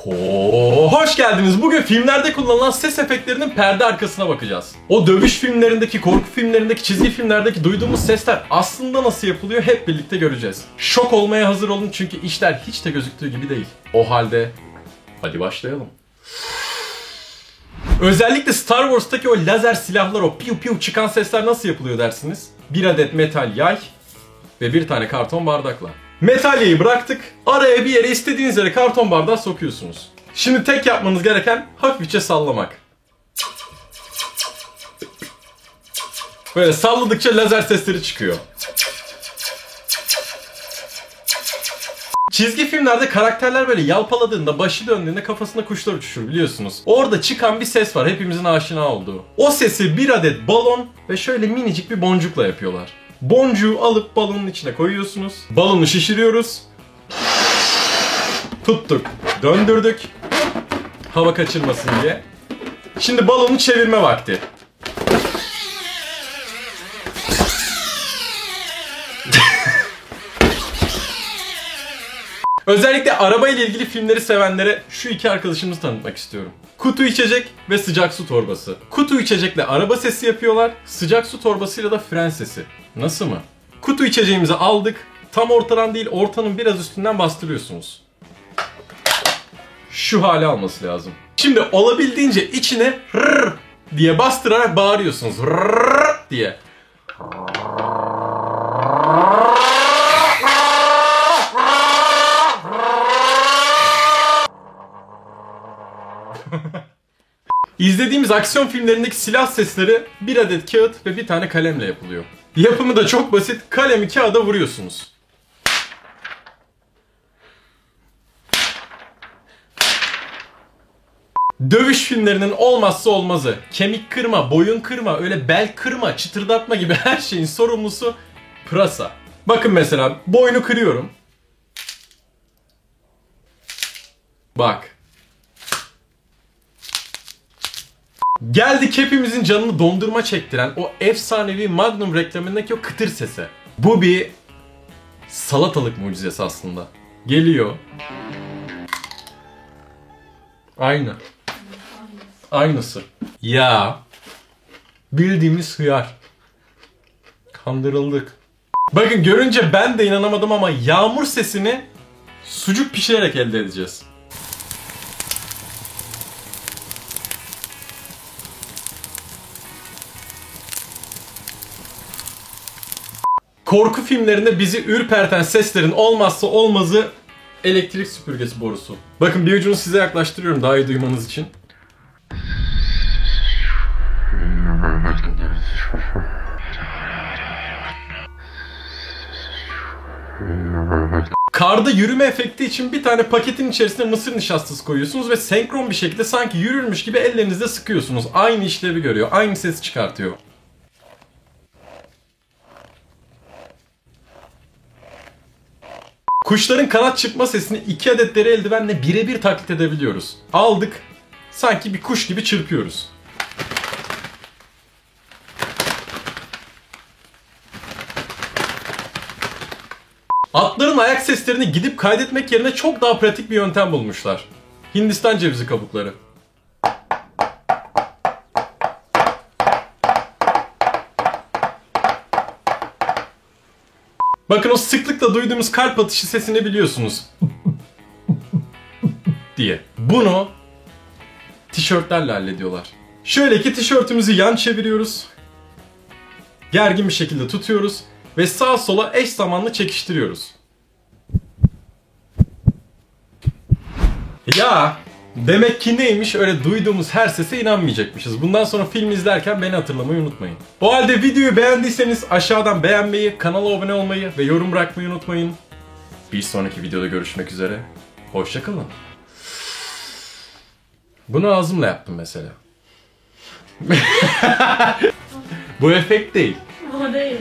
Hoş geldiniz. Bugün filmlerde kullanılan ses efektlerinin perde arkasına bakacağız. O dövüş filmlerindeki, korku filmlerindeki, çizgi filmlerdeki duyduğumuz sesler aslında nasıl yapılıyor hep birlikte göreceğiz. Şok olmaya hazır olun çünkü işler hiç de gözüktüğü gibi değil. O halde hadi başlayalım. Özellikle Star Wars'taki o lazer silahlar, o piu piu çıkan sesler nasıl yapılıyor dersiniz? Bir adet metal yay ve bir tane karton bardakla. Metal yayı bıraktık. Araya bir yere istediğiniz yere karton bardağı sokuyorsunuz. Şimdi tek yapmanız gereken hafifçe sallamak. Böyle salladıkça lazer sesleri çıkıyor. Çizgi filmlerde karakterler böyle yalpaladığında, başı döndüğünde kafasında kuşlar uçuşur biliyorsunuz. Orada çıkan bir ses var hepimizin aşina olduğu. O sesi bir adet balon ve şöyle minicik bir boncukla yapıyorlar. Boncuğu alıp balonun içine koyuyorsunuz. Balonu şişiriyoruz. Tuttuk, döndürdük. Hava kaçırmasın diye. Şimdi balonu çevirme vakti. Özellikle araba ile ilgili filmleri sevenlere şu iki arkadaşımızı tanıtmak istiyorum. Kutu içecek ve sıcak su torbası. Kutu içecekle araba sesi yapıyorlar, sıcak su torbasıyla da fren sesi. Nasıl mı? Kutu içeceğimizi aldık, tam ortadan değil ortanın biraz üstünden bastırıyorsunuz. Şu hale alması lazım. Şimdi olabildiğince içine rrr diye bastırarak bağırıyorsunuz. Rrr diye. İzlediğimiz aksiyon filmlerindeki silah sesleri bir adet kağıt ve bir tane kalemle yapılıyor. Yapımı da çok basit. Kalemi kağıda vuruyorsunuz. Dövüş filmlerinin olmazsa olmazı. Kemik kırma, boyun kırma, öyle bel kırma, çıtırdatma gibi her şeyin sorumlusu pırasa. Bakın mesela boynu kırıyorum. Bak. Geldik hepimizin canını dondurma çektiren o efsanevi Magnum reklamındaki o kıtır sesi. Bu bir salatalık mucizesi aslında. Geliyor. Aynı. Aynısı. Ya. Bildiğimiz hıyar. Kandırıldık. Bakın görünce ben de inanamadım ama yağmur sesini sucuk pişirerek elde edeceğiz. Korku filmlerinde bizi ürperten seslerin olmazsa olmazı elektrik süpürgesi borusu. Bakın bir ucunu size yaklaştırıyorum daha iyi duymanız için. Karda yürüme efekti için bir tane paketin içerisine mısır nişastası koyuyorsunuz ve senkron bir şekilde sanki yürürmüş gibi ellerinizle sıkıyorsunuz. Aynı işlevi görüyor, aynı sesi çıkartıyor. Kuşların kanat çırpma sesini 2 adet deri eldivenle birebir taklit edebiliyoruz. Aldık, sanki bir kuş gibi çırpıyoruz. Atların ayak seslerini gidip kaydetmek yerine çok daha pratik bir yöntem bulmuşlar. Hindistan cevizi kabukları. Bakın o sıklıkla duyduğumuz kalp atışı sesini biliyorsunuz. diye. Bunu tişörtlerle hallediyorlar. Şöyle ki tişörtümüzü yan çeviriyoruz. Gergin bir şekilde tutuyoruz. Ve sağa sola eş zamanlı çekiştiriyoruz. Ya demek ki neymiş öyle duyduğumuz her sese inanmayacakmışız. Bundan sonra film izlerken beni hatırlamayı unutmayın. O halde videoyu beğendiyseniz aşağıdan beğenmeyi, kanala abone olmayı ve yorum bırakmayı unutmayın. Bir sonraki videoda görüşmek üzere. Hoşça kalın. Bunu ağzımla yaptım mesela. Bu efekt değil. Bu değil.